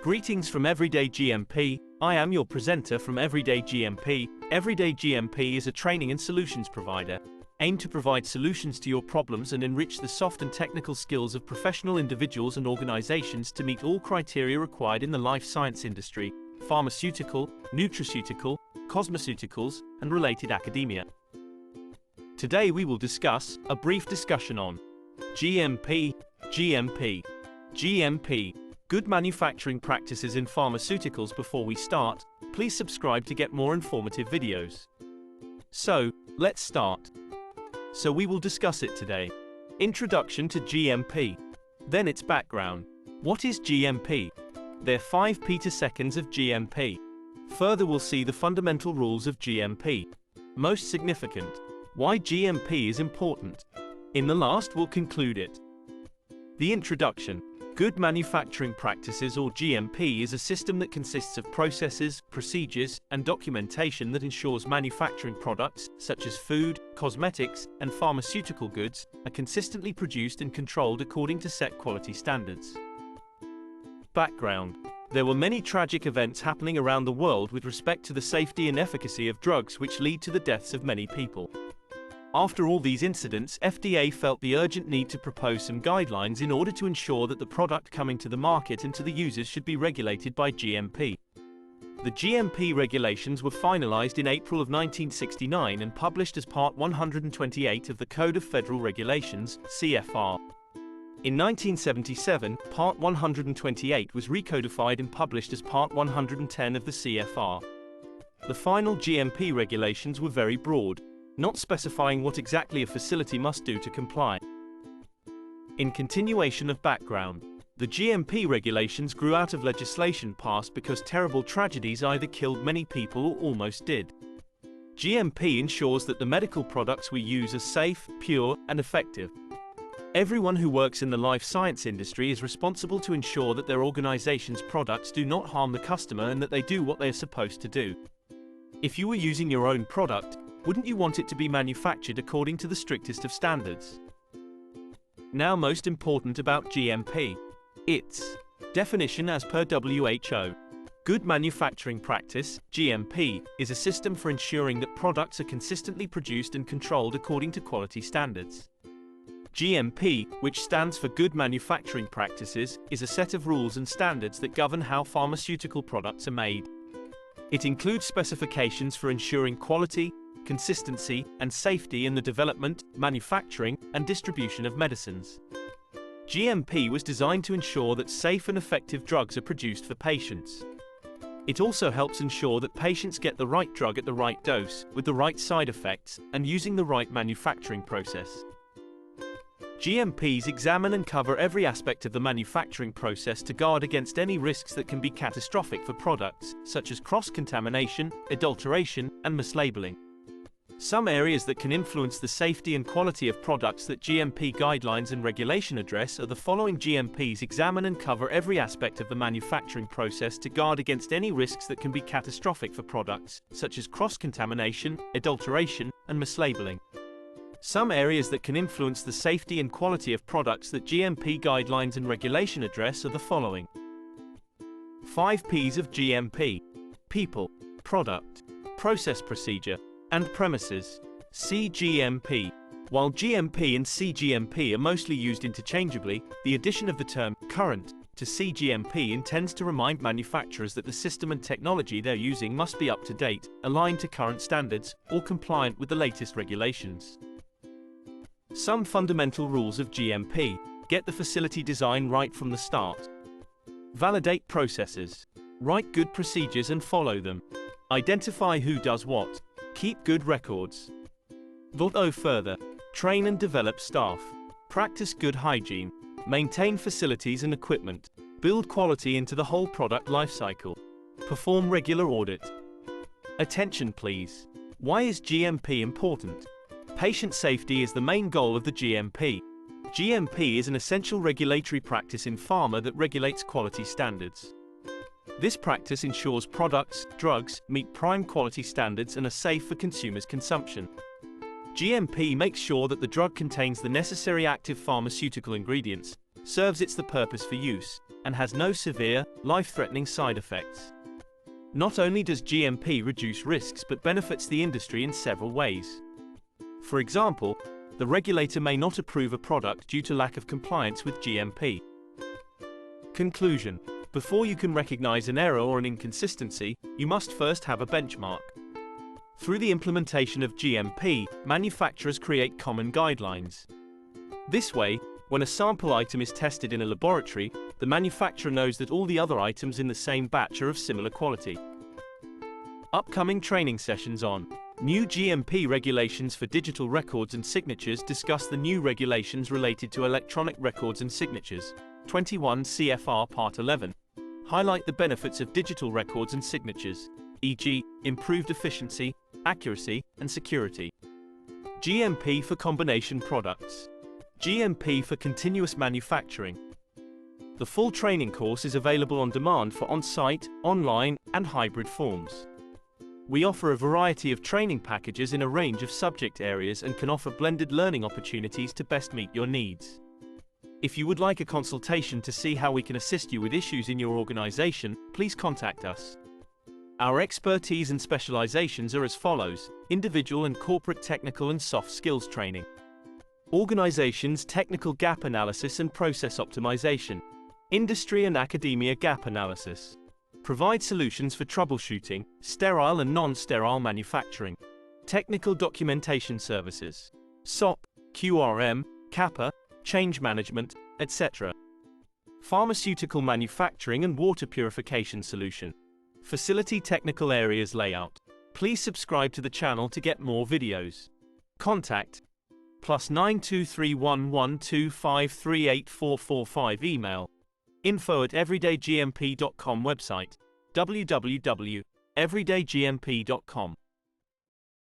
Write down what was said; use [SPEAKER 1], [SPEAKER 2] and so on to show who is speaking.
[SPEAKER 1] Greetings from Everyday GMP. I am your presenter from Everyday GMP. Everyday GMP is a training and solutions provider, aimed to provide solutions to your problems and enrich the soft and technical skills of professional individuals and organizations to meet all criteria required in the life science industry, pharmaceutical, nutraceutical, cosmeceuticals, and related academia. Today we will discuss a brief discussion on GMP, GMP, good manufacturing practices in pharmaceuticals. Before we start, please subscribe to get more informative videos. So, let's start. So we will discuss it today. Introduction to GMP. Then its background. What is GMP? There are 5 petaseconds of GMP. Further we'll see the fundamental rules of GMP. Most significant. Why GMP is important. In the last we'll conclude it. The introduction. Good manufacturing practices, or GMP, is a system that consists of processes, procedures, and documentation that ensures manufacturing products, such as food, cosmetics, and pharmaceutical goods, are consistently produced and controlled according to set quality standards. Background. There were many tragic events happening around the world with respect to the safety and efficacy of drugs, which lead to the deaths of many people. After all these incidents, FDA felt the urgent need to propose some guidelines in order to ensure that the product coming to the market and to the users should be regulated by GMP. The GMP regulations were finalized in April of 1969 and published as Part 128 of the Code of Federal Regulations, CFR. In 1977, Part 128 was recodified and published as Part 110 of the CFR. The final GMP regulations were very broad, not specifying what exactly a facility must do to comply. In continuation of background, the GMP regulations grew out of legislation passed because terrible tragedies either killed many people or almost did. GMP ensures that the medical products we use are safe, pure, and effective. Everyone who works in the life science industry is responsible to ensure that their organization's products do not harm the customer and that they do what they are supposed to do. If you were using your own product, wouldn't you want it to be manufactured according to the strictest of standards? Now, most important about GMP. Its definition as per WHO. Good manufacturing practice, GMP, is a system for ensuring that products are consistently produced and controlled according to quality standards. GMP, which stands for Good Manufacturing Practices, is a set of rules and standards that govern how pharmaceutical products are made. It includes specifications for ensuring quality, consistency, and safety in the development, manufacturing, and distribution of medicines. GMP was designed to ensure that safe and effective drugs are produced for patients. It also helps ensure that patients get the right drug at the right dose, with the right side effects, and using the right manufacturing process. GMPs examine and cover every aspect of the manufacturing process to guard against any risks that can be catastrophic for products, such as cross-contamination, adulteration, and mislabeling. Some areas that can influence the safety and quality of products that GMP guidelines and regulation address are the following. GMPs examine and cover every aspect of the manufacturing process to guard against any risks that can be catastrophic for products, such as cross-contamination, adulteration, and mislabeling. Some areas that can influence the safety and quality of products that GMP guidelines and regulation address are the following. 5 P's of GMP. People, product, process procedure, and premises. CGMP. While GMP and CGMP are mostly used interchangeably, the addition of the term current to CGMP intends to remind manufacturers that the system and technology they're using must be up to date, aligned to current standards, or compliant with the latest regulations. Some fundamental rules of GMP. Get the facility design right from the start. Validate processes. Write good procedures and follow them. Identify who does what. Keep good records. Go further. Train and develop staff. Practice good hygiene. Maintain facilities and equipment. Build quality into the whole product lifecycle. Perform regular audit. Attention please. Why is GMP important? Patient safety is the main goal of the GMP. GMP is an essential regulatory practice in pharma that regulates quality standards. This practice ensures products, drugs, meet prime quality standards and are safe for consumers' consumption. GMP makes sure that the drug contains the necessary active pharmaceutical ingredients, serves its the purpose for use, and has no severe, life-threatening side effects. Not only does GMP reduce risks but benefits the industry in several ways. For example, the regulator may not approve a product due to lack of compliance with GMP. Conclusion: before you can recognize an error or an inconsistency, you must first have a benchmark. Through the implementation of GMP, manufacturers create common guidelines. This way, when a sample item is tested in a laboratory, the manufacturer knows that all the other items in the same batch are of similar quality. Upcoming training sessions on new GMP regulations for digital records and signatures. Discuss the new regulations related to electronic records and signatures. 21 CFR Part 11. Highlight the benefits of digital records and signatures, e.g., improved efficiency, accuracy, and security. GMP for combination products. GMP for continuous manufacturing. The full training course is available on demand for on-site, online, and hybrid forms. We offer a variety of training packages in a range of subject areas and can offer blended learning opportunities to best meet your needs. If you would like a consultation to see how we can assist you with issues in your organization, please contact us. Our expertise and specializations are as follows: individual and corporate technical and soft skills training, organizations technical gap analysis and process optimization, industry and academia gap analysis. Provide solutions for troubleshooting, sterile and non-sterile manufacturing, technical documentation services, SOP, QRM, CAPA, change management, etc. Pharmaceutical manufacturing and water purification solution. Facility technical areas layout. Please subscribe to the channel to get more videos. Contact +9 231125384445. Email info@everydaygmp.com. Website www.everydaygmp.com.